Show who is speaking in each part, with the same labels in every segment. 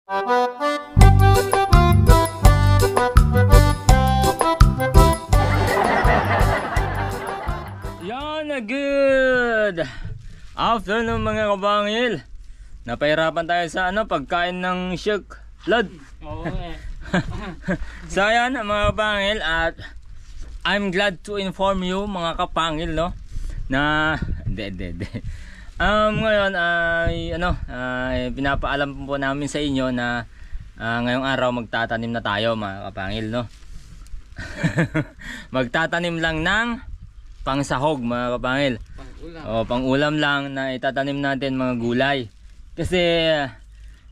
Speaker 1: Yan na good afternoon mga kabangil. Napahirapan tayo sa pagkain ng Shuk Lod.
Speaker 2: Oo eh.
Speaker 1: So yan mga kabangil, at I'm glad to inform you mga kapangil na ngayon ay pinapaalam po namin sa inyo na ngayong araw magtatanim na tayo mga kapangil magtatanim lang ng pangsahog mga kapangil. Pang-ulam lang na itatanim natin mga gulay. Kasi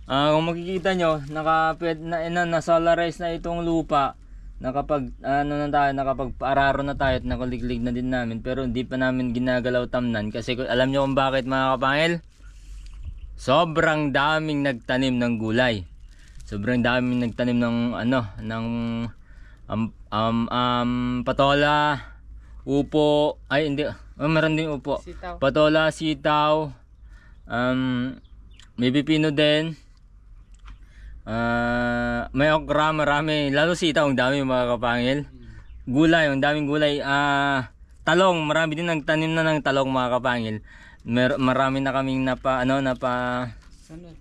Speaker 1: kung makikita nyo, na-solarize na itong lupa. Nakapag-araro na tayo at nakaliglig na din namin, pero hindi pa namin ginagalaw tamnan. Kasi alam nyo kung bakit mga kapangil? Sobrang daming nagtanim ng gulay. Sobrang daming nagtanim ng patola, upo, ay hindi, meron din upo, sitaw. Patola, sitaw, may pipino din, may okra, marami, lalo sitaw, ang dami mga kapangil. Gulay, ang daming gulay. Talong, marami din nagtanim na ng talong mga kapangil. Marami na kaming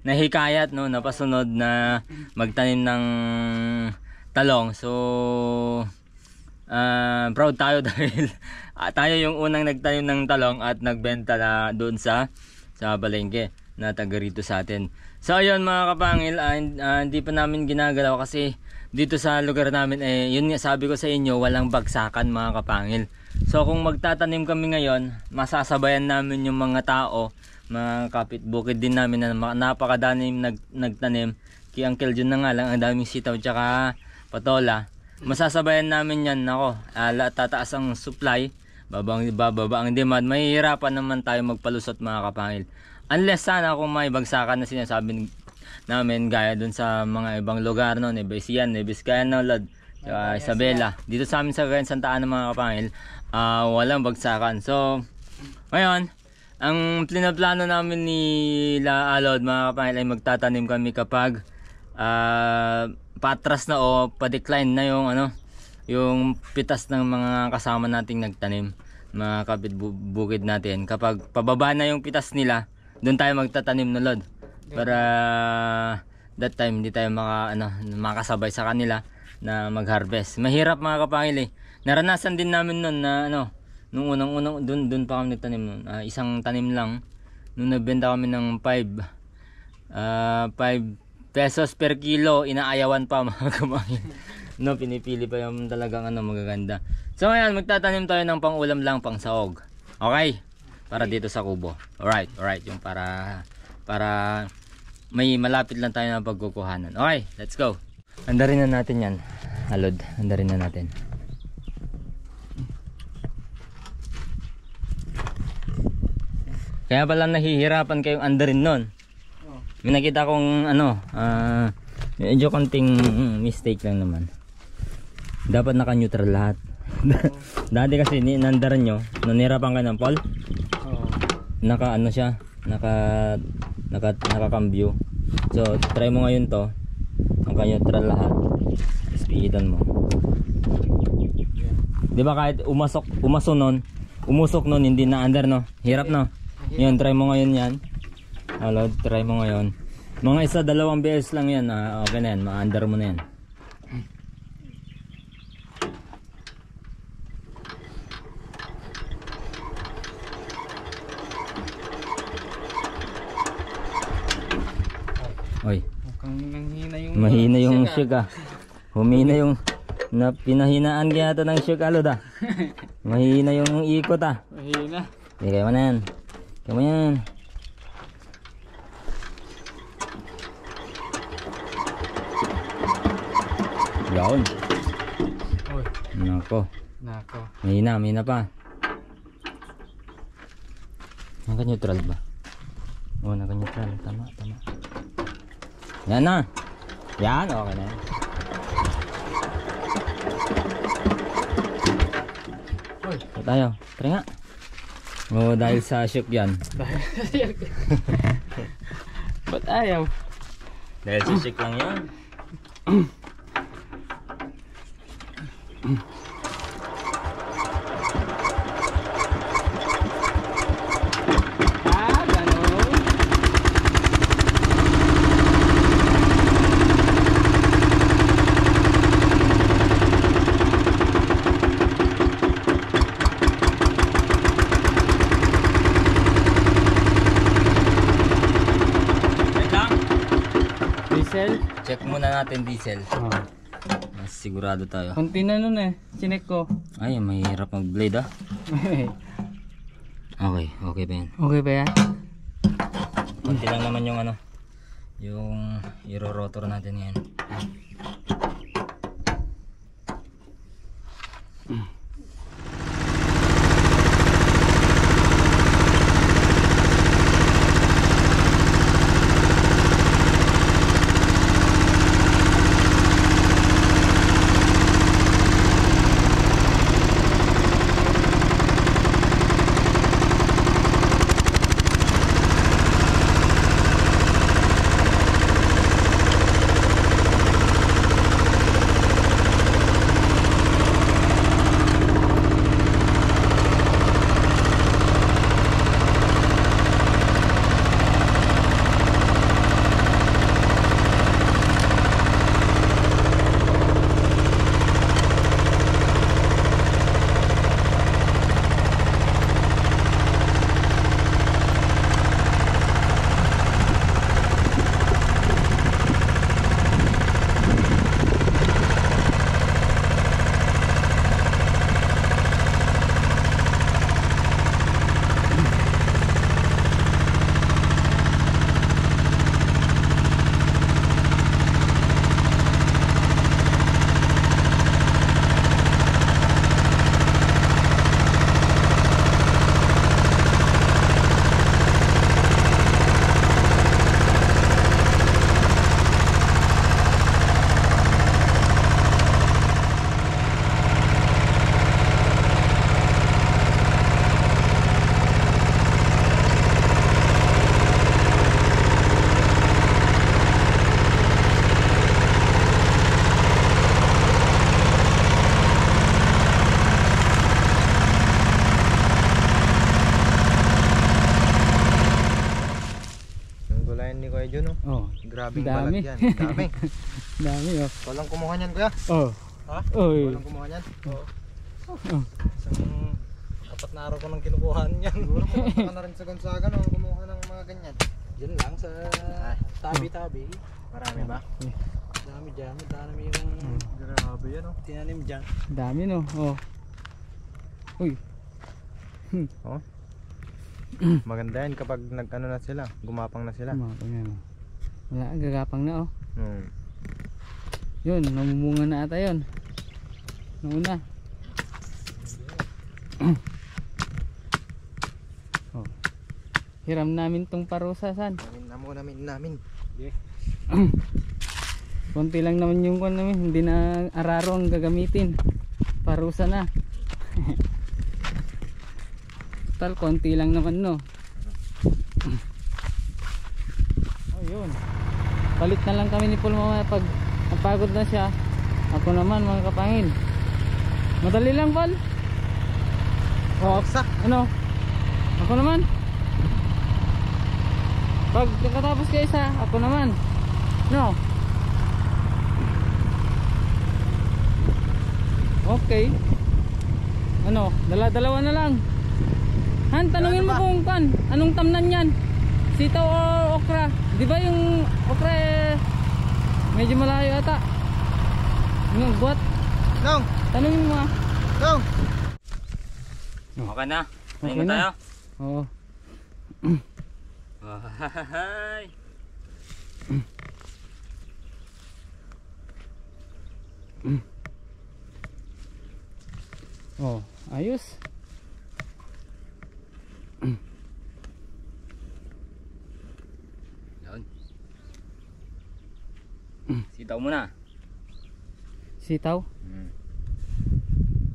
Speaker 1: nahikayat, napasunod na magtanim ng talong. So proud tayo dahil tayo yung unang nagtanim ng talong at nagbenta na doon sa palengke na taga rito sa atin. So ayun mga kapangil, hindi pa namin ginagalaw kasi dito sa lugar namin yun nga sabi ko sa inyo, walang bagsakan mga kapangil. So kung magtatanim kami ngayon, masasabayan namin yung mga tao, mga kapitbukid din namin na napakadanim nagtanim. Kay Uncle Jun na nga lang, ang daming sitaw tsaka patola. Masasabayan namin yan, tataas ang supply, bababa ang demand, mahihirapan naman tayo magpalusot mga kapangil. Unless sana kung may bagsakan na sinasabi namin gaya dun sa mga ibang lugar Nebesian, Nebiscayano, Lod, Isabela. Dito sa amin sa Santa Ana mga kapangil, walang bagsakan. So ngayon, ang plano namin ni Alod mga kapangil ay magtatanim kami kapag patras na o pa-decline na yung pitas ng mga kasama nating nagtanim, mga kapitbukid natin. Kapag pababa na yung pitas nila, doon tayo magtatanim na Lod, para that time hindi tayo makasabay sa kanila na mag-harvest. Mahirap mga kapangil naranasan din namin noon na nung unang doon pa kami nagtanim noon. Isang tanim lang nung nagbenta kami ng 5 pesos per kilo, inaayawan pa mga kapangil. Pinipili pa yung talagang magaganda. So ngayon magtatanim tayo ng pang-ulam lang, pang sahog. Okay? Para dito sa kubo. Alright, yung para may malapit lang tayo na pagkukuhanan. Okay, let's go. Andarin na natin yan, Alod. Andarin na natin. Kaya pala nahihirapan kayong andarin nun. May nakita kong medyo konting mistake lang naman. Dapat naka-neutral lahat. Dati kasi nandaran nyo, nanirapan ka ng Paul. Naka-cambio. So try mo ngayon to, naka-neutral lahat. Speedan mo. Di ba kahit umusok nun, hindi na under hirap Yun, try mo ngayon yan. Alod, try mo ngayon. Mga 1-2 beses lang yan. Okay na yan, ma-under mo na yan. Oy, mahina yung Shuk Humina yung pinahinaan kaya ito ng Shuk Alod Mahina yung ikot Mahina. Kaya mo na yan. Kaya mo yan. Yun. Nako. Mahina pa. Naka-neutral ba? Naka-neutral. Tama. Yan na. Yan, okay na. Tayo. Tara nga. Dahil sa Shuk yan.
Speaker 2: Ba't ayaw?
Speaker 1: Dahil sisik lang yan. Check muna natin diesel. Mas sigurado tayo.
Speaker 2: Konti na nun chinek ko.
Speaker 1: Ay, mahirap mag-blade Okay, okay ba yan?
Speaker 2: Okay ba yan?
Speaker 1: Konti lang naman yung yung iro-rotor natin yan.
Speaker 3: Grabing balag yan. Dami.
Speaker 2: Dami
Speaker 3: Walang kumuha niyan kuya? Ha?
Speaker 2: Oy.
Speaker 3: Walang kumuha niyan? Isang 4 na araw ko nang kinukuha niyan. Siguro pumunta ka na rin sa Gonzaga no, kumuha ng mga ganyan. Diyan lang sa tabi-tabi. Marami ba? Dami dyan. Dami yung grabe yan tinanim dyan.
Speaker 2: Dami Uy.
Speaker 3: Maganda yan kapag nag-ano na sila, gumapang na sila.
Speaker 2: Gumapang na. Wala, gagapang na Yun, namumunga na ata yun. Nauna. Hiram namin tong parusa, San.
Speaker 3: Namin.
Speaker 2: Konti lang naman yung kwan namin, hindi na araro ang gagamitin. Parusa na. Total, konti lang naman yun. Palit na lang kami ni Paul mamaya pag napagod na siya. Ako naman mga kapangin. Madali lang Paul. Ako naman. Pag nakatapos kayo isa, ako naman. Okay. Dalawa na lang. Han, tanungin mo kung anong tamnan yan. Sitaw o okra? Di ba yung okra medyo malayo ata? Yung buhat? Tanungin mo
Speaker 1: Okay na? Tayo
Speaker 2: Okay na.
Speaker 1: tayo?
Speaker 2: Oo.
Speaker 1: Hi.
Speaker 2: Ayos.
Speaker 1: Sitaw muna.
Speaker 2: Sitaw?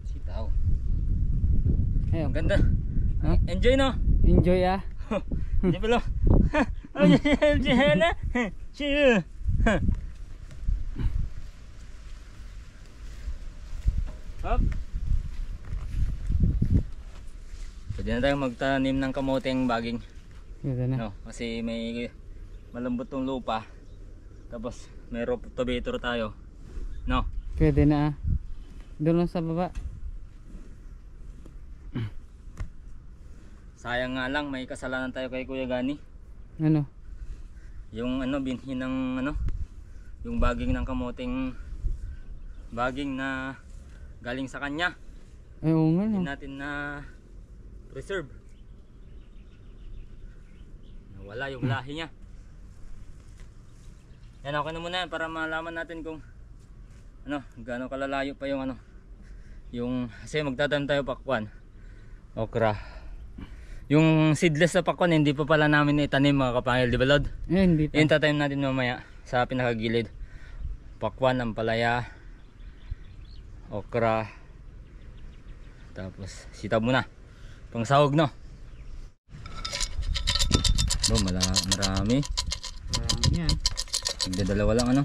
Speaker 1: Sitaw.
Speaker 2: Ayun.
Speaker 1: Ang ganda. Enjoy
Speaker 2: Enjoy
Speaker 1: Enjoy pala. Enjoy na. Chill. Hop. Pwede na tayong magtanim ng kamoteng baging.
Speaker 2: Ganda na.
Speaker 1: No, kasi may malambot tong lupa. Tapos may rotavator tayo. No.
Speaker 2: Pwede na. Doon lang sa baba.
Speaker 1: Sayang nga lang may kasalanan tayo kay Kuya Gani.
Speaker 2: Ano?
Speaker 1: Yung ano binhi ng ano, yung baging ng kamoteng baging na galing sa kanya.
Speaker 2: Ay, oo nga,
Speaker 1: Hindi
Speaker 2: no.
Speaker 1: natin na preserve. Nawala yung lahi niya. Yan, okay na muna yan para malaman natin kung ano, gaano kalalayo pa yung ano. Yung kasi magtatanim tayo pakwan. Okra. Yung seedless na pakwan hindi pa pala namin itanim mga kapangil, di ba Lord?
Speaker 2: Eh, hindi pa.
Speaker 1: Yung tatanim natin mamaya sa pinakagilid. Pakwan, ampalaya, okra, tapos sitaw muna. Pang sahog, no? Marami.
Speaker 2: Marami yan.
Speaker 1: Nagdadalawa lang ano.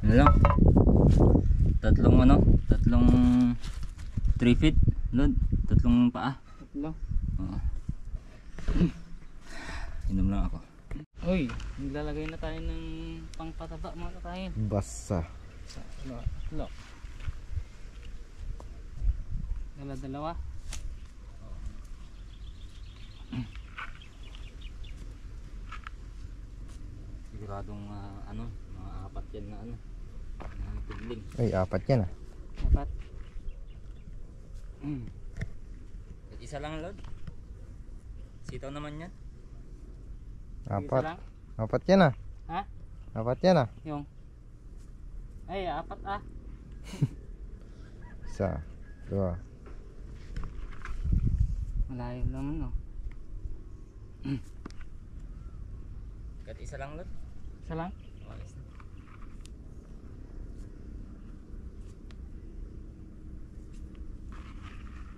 Speaker 1: Ano lang? Tatlong 3 feet, Lord. Tatlong paa.
Speaker 2: Tatlo.
Speaker 1: Oo. Inom lang ako.
Speaker 2: Uy, naglalagay na tayo ng pangpataba mga kakain.
Speaker 3: Basa.
Speaker 2: Tatlo. Dalawa.
Speaker 1: Siguradong ano, mga 4 yan na ano. Mga tudling.
Speaker 3: Ay, 4 yan ah.
Speaker 2: Dapat.
Speaker 1: Isa lang, Lord. Sitaw naman yan.
Speaker 2: Isa lang.
Speaker 3: 4 yan ah.
Speaker 2: Ha?
Speaker 3: 4 yan ah.
Speaker 2: Yung. Ay, 4 ah.
Speaker 3: 1, 2.
Speaker 2: Malayo naman, no.
Speaker 1: Kahit isa lang, Lord.
Speaker 2: Isa lang.
Speaker 1: Ayos na.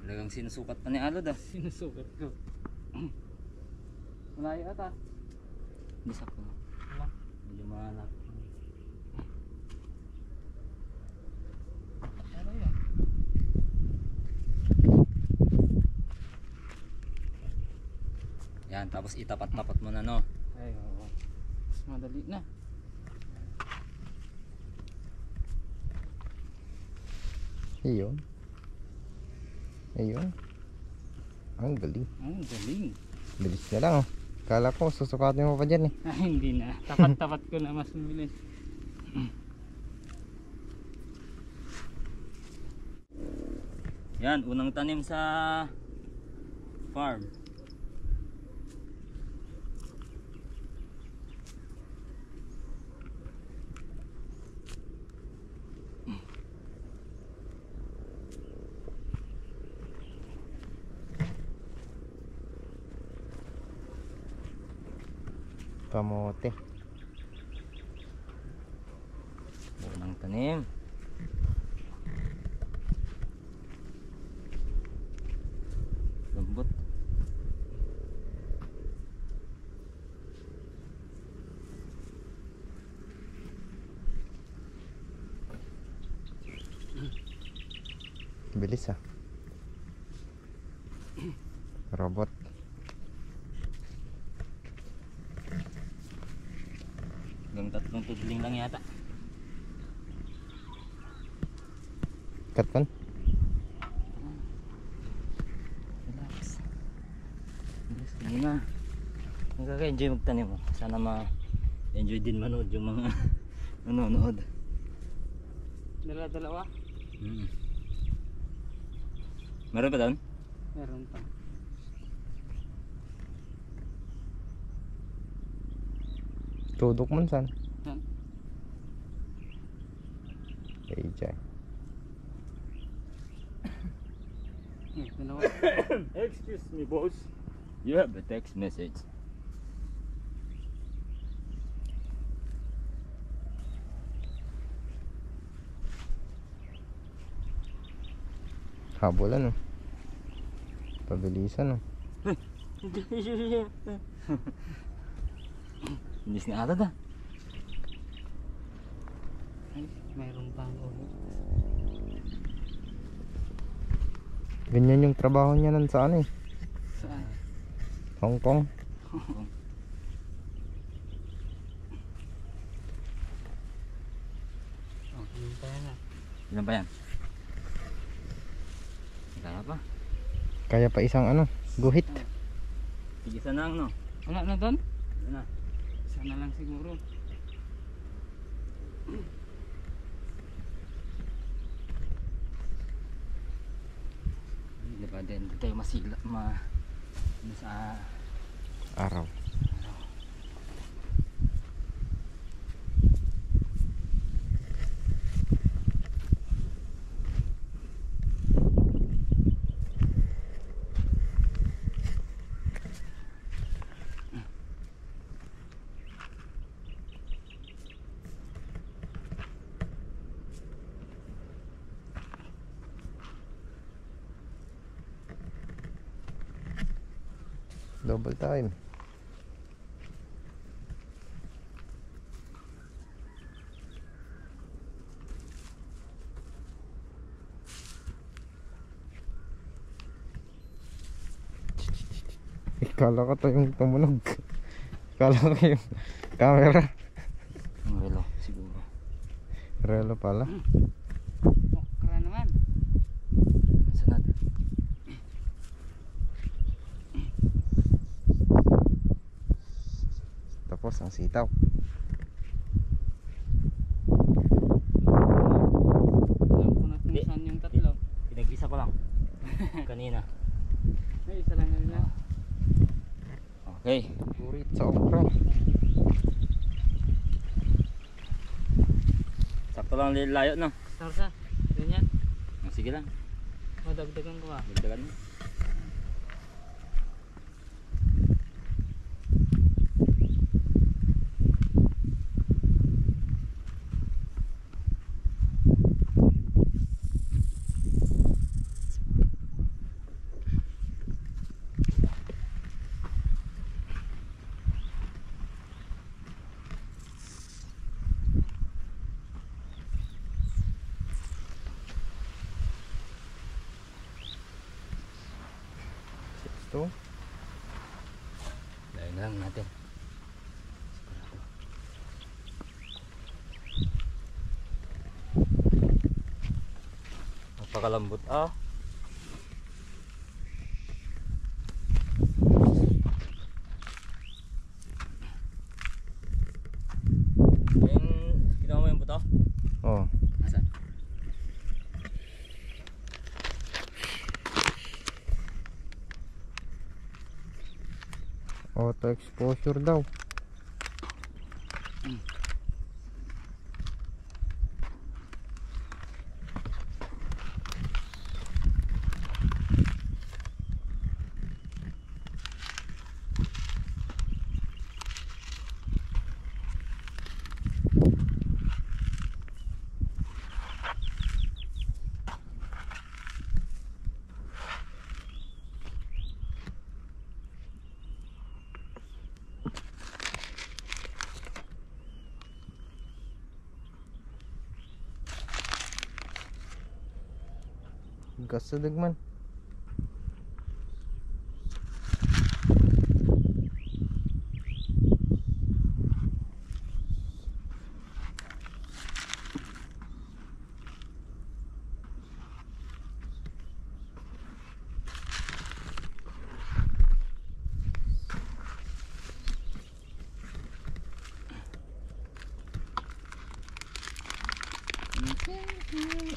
Speaker 1: Talagang sinusukat pa ni Alod ah.
Speaker 2: Sinusukat ko. Malayo ata.
Speaker 1: Hindi sakto.
Speaker 2: Wala.
Speaker 1: Medyo malap.
Speaker 2: Ano yan?
Speaker 1: Yan, tapos itapat-tapat mo na, no?
Speaker 2: Ay, oo. Mas madali na.
Speaker 3: Ayun. Ayun. Ang galing.
Speaker 2: Ang galing.
Speaker 3: Bilis na lang oh. Kala ko susukatin mo pa dyan eh.
Speaker 2: Ah, hindi na. Tapat-tapat ko na mas mabilis.
Speaker 1: Yan, unang tanim sa farm.
Speaker 3: Kamote.
Speaker 1: Unang tanim. Lambot.
Speaker 3: Bilis ah. Robot.
Speaker 1: Hanggang 3 tudling lang yata.
Speaker 3: Cut pan.
Speaker 1: Relax. Relax ka muna. Magkaka-enjoy magtanim mo. Sana ma-enjoy din manood yung mga nanonood.
Speaker 2: Dalawa.
Speaker 1: Meron pa doon?
Speaker 2: Meron pa.
Speaker 3: Tudok man san.
Speaker 2: Yan.
Speaker 3: Jack.
Speaker 2: Dalawa.
Speaker 1: Excuse me, boss. You have a text message.
Speaker 3: Habulan oh. Pabilisan oh.
Speaker 1: Hindi nga ata da.
Speaker 2: Ay, mayroon pang ulo.
Speaker 3: Ganyan yung trabaho niya nun sa ano eh.
Speaker 2: Saan?
Speaker 3: Hong Kong.
Speaker 2: Oh, hintay na.
Speaker 1: Ilan ba yan? Kaya pa.
Speaker 3: Kaya pa isang ano, guhit.
Speaker 1: Tigisa na ang no.
Speaker 2: Wala na doon?
Speaker 1: Wala na.
Speaker 2: Sana lang siguro.
Speaker 1: Di ba din tayo masila sa
Speaker 3: Araw. Double time. Ikala ko to yung tumunog. Ikala ko yung camera.
Speaker 1: ang relo siguro.
Speaker 3: Relo pala.
Speaker 2: Okra naman.
Speaker 1: Sanad.
Speaker 3: Tapos ang sitaw.
Speaker 2: Alam ko na kung
Speaker 1: Hindi.
Speaker 2: saan yung tatlo.
Speaker 1: Pinag-isa ko lang. Kanina.
Speaker 2: Ay, isa lang nila.
Speaker 1: Okay.
Speaker 3: Purit sa okra.
Speaker 1: Sakto lang layo no.
Speaker 2: Sarsa. Ganyan.
Speaker 1: Sige lang.
Speaker 2: Madagdagan ko ah.
Speaker 1: Dagdagan mo.
Speaker 3: Ito.
Speaker 1: Layo na lang natin. Napakalambot ah. Yung ginawa mo yung buto?
Speaker 3: Oh.
Speaker 1: Asan?
Speaker 3: Auto exposure daw. Gas sa dagman.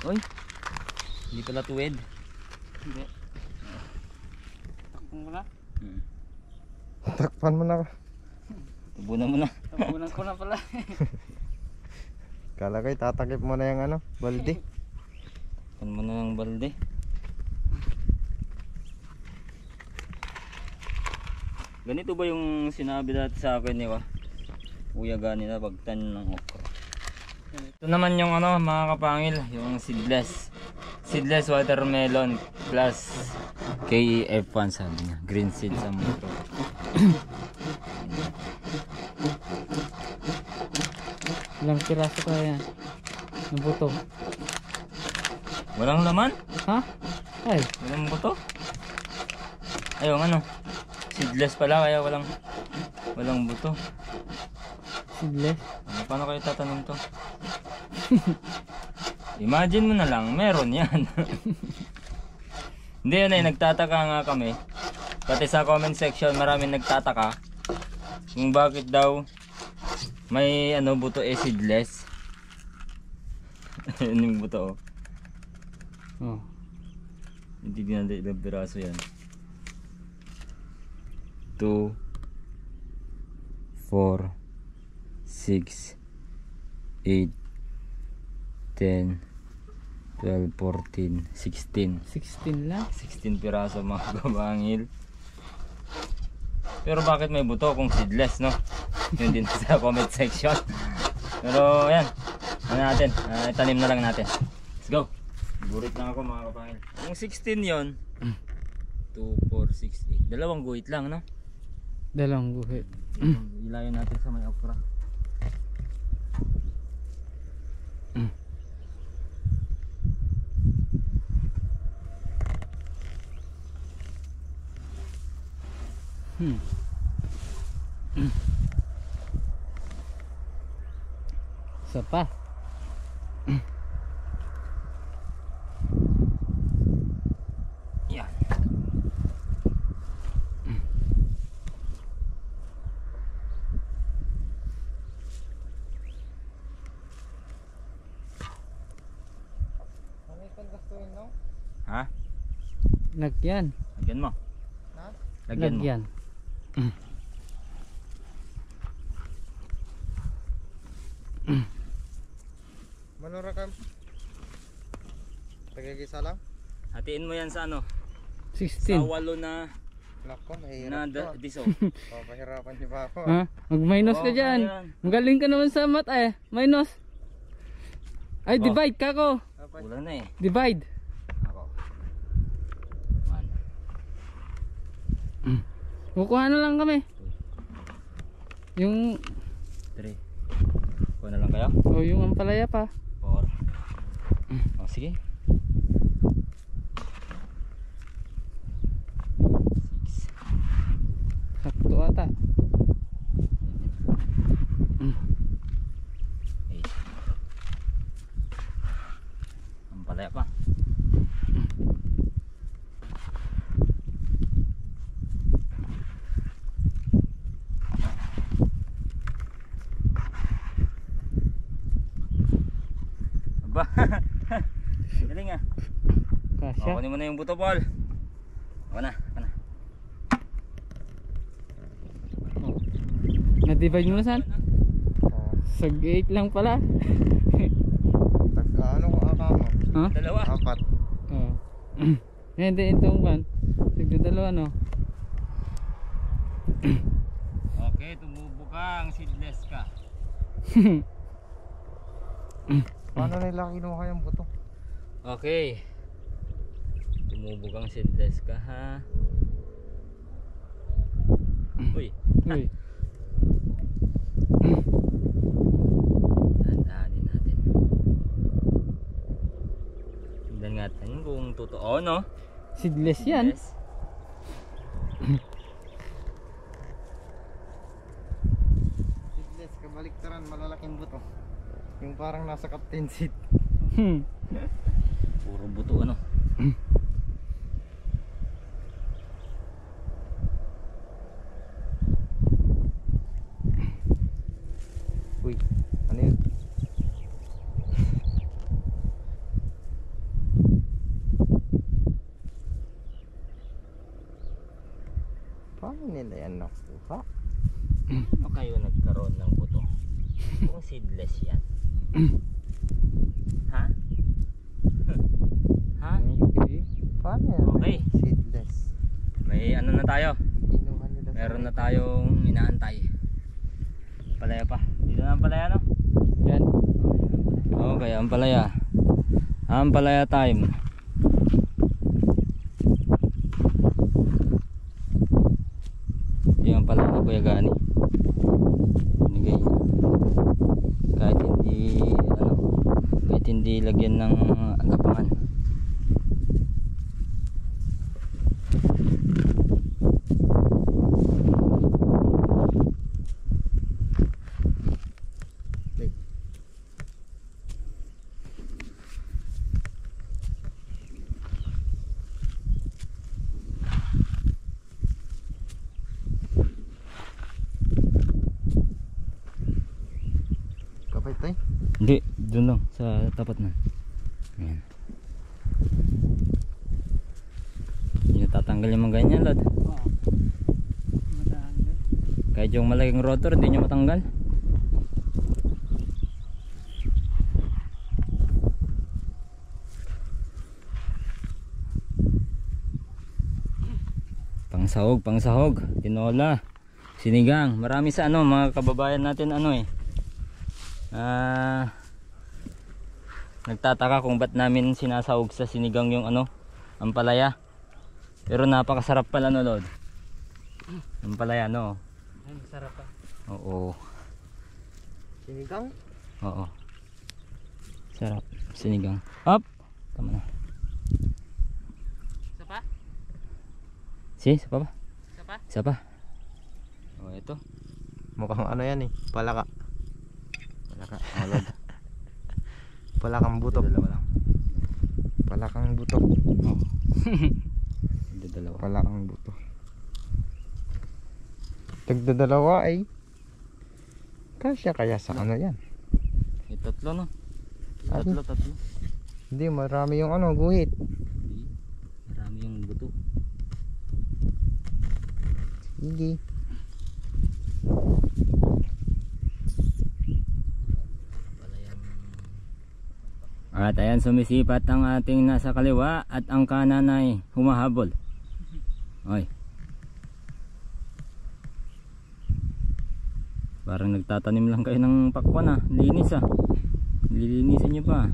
Speaker 1: Uy. Hindi pala tuwid.
Speaker 2: Hindi. Takpong ko na.
Speaker 3: Takpan mo na.
Speaker 1: Tubunan mo na.
Speaker 2: Tapunan ko na pala.
Speaker 3: Kala ko tatakip mo na yung ano, balde.
Speaker 1: Kan mo na ng balde. Ganito ba yung sinabi dati sa akin ni Kuya Gani na pagtanim ng okra? Ito naman yung ano mga kapangil, yung seedless watermelon plus KEF1 sabi niya, green seeds ang motor.
Speaker 2: Ilang piraso kaya yan? Ng buto.
Speaker 1: Walang laman?
Speaker 2: Ha? Ay,
Speaker 1: Walang buto? Ayun ano? Seedless pala kaya walang buto.
Speaker 2: seedless.
Speaker 1: Paano kayo tatanim to? Imagine mo na lang, meron yan. Hindi yun nagtataka nga kami. Pati sa comment section maraming nagtataka kung bakit daw may buto seedless. Ayun yung buto
Speaker 2: Oh.
Speaker 1: Hindi din natin ilang piraso yan. 2 4 6 8 10 12 14 16
Speaker 2: 16 lang.
Speaker 1: 16 piraso mga kabangil. Pero bakit may buto kung seedless, no? Yun din sa comment section. Pero yan, natin, itanim na lang natin. Let's go. Burit lang ako mga kapangil. Kung 16 yon 2, 4, 6, 8. Dalawang guhit lang, no?
Speaker 2: Dalawang guhit.
Speaker 1: Ilayo natin sa may okra.
Speaker 2: Isa pa.
Speaker 1: Yan.
Speaker 3: Ano yung gastuin, no?
Speaker 1: Ha?
Speaker 2: Lagyan.
Speaker 1: Lagyan mo.
Speaker 3: Ha?
Speaker 1: Lagyan mo.
Speaker 2: Lagyan.
Speaker 3: Manura ka. Tagagisa lang?
Speaker 1: Hatiin mo yan sa sa
Speaker 2: 16.
Speaker 1: walo na
Speaker 3: Nako, mahirap to.
Speaker 1: diso.
Speaker 3: Papahirapan niyo ba ako?
Speaker 2: Ha? Mag-minus ka
Speaker 1: Oo,
Speaker 2: dyan.
Speaker 1: ayan.
Speaker 2: Magaling ka naman sa math eh. Minus. Ay,
Speaker 1: Oh.
Speaker 2: divide ka ko.
Speaker 1: Kulang na eh.
Speaker 2: Divide.
Speaker 1: Ako. 1,
Speaker 2: Kukuha na lang kami. Yung
Speaker 1: 3. Kuha na lang kayo?
Speaker 2: yung ampalaya pa.
Speaker 1: 4. Oh, sige. 6.
Speaker 2: Sakto ata.
Speaker 1: 8. Ang palaya pa. Aba. Galing ah.
Speaker 2: Kasya.
Speaker 1: Kunin mo na yung buto, Paul. Ako na.
Speaker 2: Na-divide mo na saan?
Speaker 3: Oh,
Speaker 2: Sa 8 lang pala.
Speaker 3: ano kung aka mo?
Speaker 2: Ha?
Speaker 1: Dalawa.
Speaker 3: 4.
Speaker 2: Oo. Hindi, itong kan. Sigdo dalawa no.
Speaker 1: Okay, tumubo ka. Ang seedless ka.
Speaker 3: Paano nila kinuha yung buto?
Speaker 1: Okay. Tumubo kang seedless ka, ha? Uy.
Speaker 2: Uy.
Speaker 1: Tandaanin natin. Tignan natin kung totoo, no?
Speaker 2: Seedless yan.
Speaker 1: Yes.
Speaker 3: Seedless, kabaliktaran, malalaking buto. Yung parang nasa captain seat.
Speaker 1: Puro buto, ano?
Speaker 3: Uy, ano yun? Paano nila yan nakuha?
Speaker 1: Ano kayo nagkaroon ng buto? Kung seedless yan. Ha? Ha?
Speaker 2: Okay.
Speaker 3: Paano yan?
Speaker 1: Okay.
Speaker 3: Seedless.
Speaker 1: May ano na tayo?
Speaker 3: Kinuha nila sa-
Speaker 1: Meron na tayong inaantay. Palaya pa. Dito na ang palaya, no?
Speaker 2: Yan.
Speaker 1: Okay, ang palaya. Ang palaya time. Yung palaya ni Kuya Gani. Binigay. Kahit hindi ilagyan ng agapangan.
Speaker 3: Kapit tayo.
Speaker 1: Hindi, doon lang sa tapat na. Ayan. Hindi tatanggal yung mga ganyan, lad.
Speaker 2: Oo. Matanggal.
Speaker 1: Kahit yung malaking rotor, hindi nyo matanggal. Pangsahog, tinola, sinigang. Marami sa ano, mga kababayan natin ano eh. Nagtataka kung ba't namin sinasahog sa sinigang yung ano, ampalaya. Pero napakasarap pala no, Lord. Ampalaya, no?
Speaker 2: Ay, masarap pa.
Speaker 1: Oo.
Speaker 3: Sinigang?
Speaker 1: Oo. Sarap. Sinigang. Up! Tama na.
Speaker 2: Isa pa?
Speaker 1: Isa pa ba?
Speaker 2: Isa pa?
Speaker 1: Isa pa. O, ito.
Speaker 3: Mukhang ano yan eh. Palaka.
Speaker 1: Palaka. O, Lord.
Speaker 3: Palakang butok.
Speaker 1: Dalawa lang.
Speaker 3: Palakang butok.
Speaker 1: Oo. Dalawa.
Speaker 3: Palakang butok. Tagdadalawa ay kasya kaya sa ano yan?
Speaker 1: Tatlo, no?
Speaker 3: Ay.
Speaker 1: Tatlo.
Speaker 3: Hindi, marami yung ano, guhit.
Speaker 1: Hindi. Marami yung buto.
Speaker 3: Sige.
Speaker 1: At ayan, sumisipat ang ating nasa kaliwa at ang kanan ay humahabol. Oy. Parang nagtatanim lang kayo ng pakwan ah. Linis ah. Lilinisin nyo pa.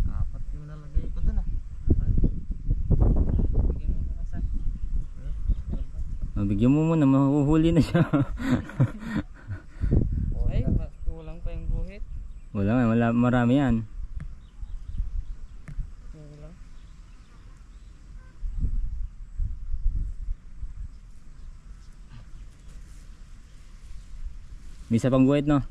Speaker 3: Apat yung nalagay ko dun ah.
Speaker 2: Bigyan mo na sa.
Speaker 1: Bigyan mo muna, mahuhuli na siya.
Speaker 2: Ay, kulang pa yung buhit.
Speaker 1: wala, marami yan.
Speaker 2: Kulang.
Speaker 1: May isa pang guhit, no?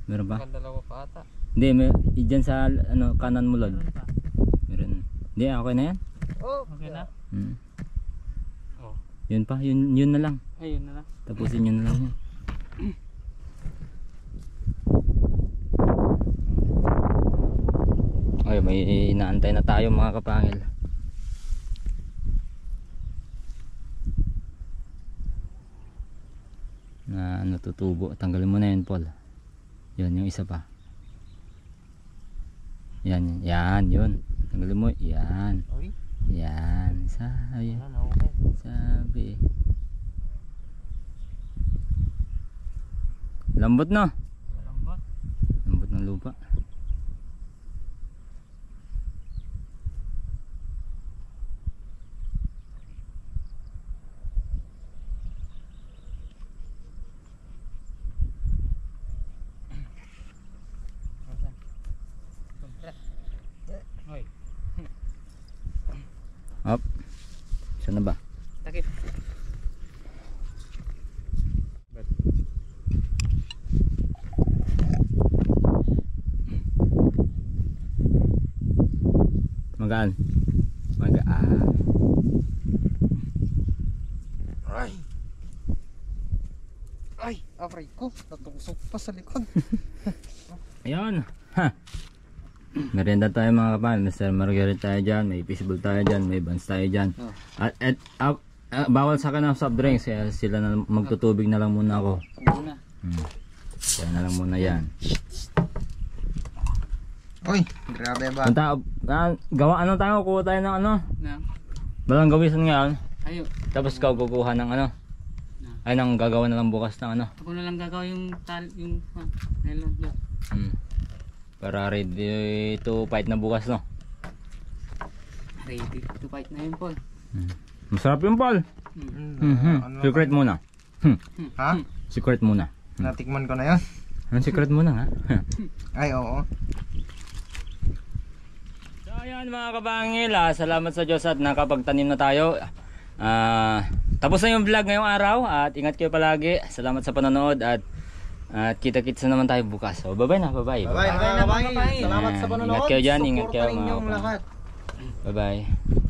Speaker 1: Meron ba?
Speaker 2: Dalawa pa ata.
Speaker 1: Hindi, may dyan sa ano, kanan mo, Lord.
Speaker 2: Meron pa.
Speaker 1: Meron. Hindi, okay na yan.
Speaker 3: Oh,
Speaker 2: Okay na?
Speaker 1: Hmm.
Speaker 2: Oh.
Speaker 1: Yun pa, yun na lang.
Speaker 2: Ayun na lang.
Speaker 1: Tapusin nyo na lang yan. Ay, may inaantay na tayo mga kapangil. Na natutubo. Tanggalin mo na yun, Paul. Yan, yung isa pa. Yan, yun. Tanggalin mo, yan.
Speaker 3: Oy,
Speaker 1: Yan, sabi.
Speaker 3: ano, okay.
Speaker 1: Sabi. Lambot no?
Speaker 2: Lambot.
Speaker 1: Lambot ng lupa.
Speaker 2: Hoy.
Speaker 1: Up. Saan na ba?
Speaker 2: Takip. Magaan.
Speaker 3: Ay, afray ko. Natusok pa sa likod.
Speaker 1: Ayun. Ha. Merienda tayo mga kapal. Mr. Margaret tayo dyan. May fishbowl tayo dyan. May buns tayo dyan. At bawal sa akin ng soft drinks. Kaya sila na magtutubig na lang muna ako.
Speaker 2: Muna.
Speaker 1: Kaya na lang muna yan.
Speaker 3: Uy, grabe ba?
Speaker 1: Punta, gawa ano tayo? Kuha tayo ng ano?
Speaker 2: Na.
Speaker 1: Balang gawisan ngayon.
Speaker 2: Ayo.
Speaker 1: Tapos ikaw kukuha ng ano? Ay, nang gagawa na lang bukas ng ano?
Speaker 2: Ako na lang gagawin yung nylon doon.
Speaker 1: Para ready to fight na bukas, no?
Speaker 2: Ready to fight na yun, Paul.
Speaker 1: Masarap yung Paul.
Speaker 3: Ano
Speaker 1: Secret muna.
Speaker 3: Ha?
Speaker 1: Secret muna.
Speaker 3: Natikman ko na yan.
Speaker 1: Ang secret mo na ha?
Speaker 3: Ay, oo.
Speaker 1: So ayan mga kabangil, salamat sa Diyos at nakapagtanim na tayo. Tapos na yung vlog ngayong araw at ingat kayo palagi. Salamat sa panonood at kita-kits na naman tayo bukas. So bye-bye na, bye-bye.
Speaker 3: Bye-bye mga kapangil. Salamat sa panonood.
Speaker 1: Ingat kayo dyan, ingat kayo
Speaker 3: Supportan
Speaker 1: mga
Speaker 3: ninyong
Speaker 1: kapangil.
Speaker 3: lahat.
Speaker 1: Bye-bye.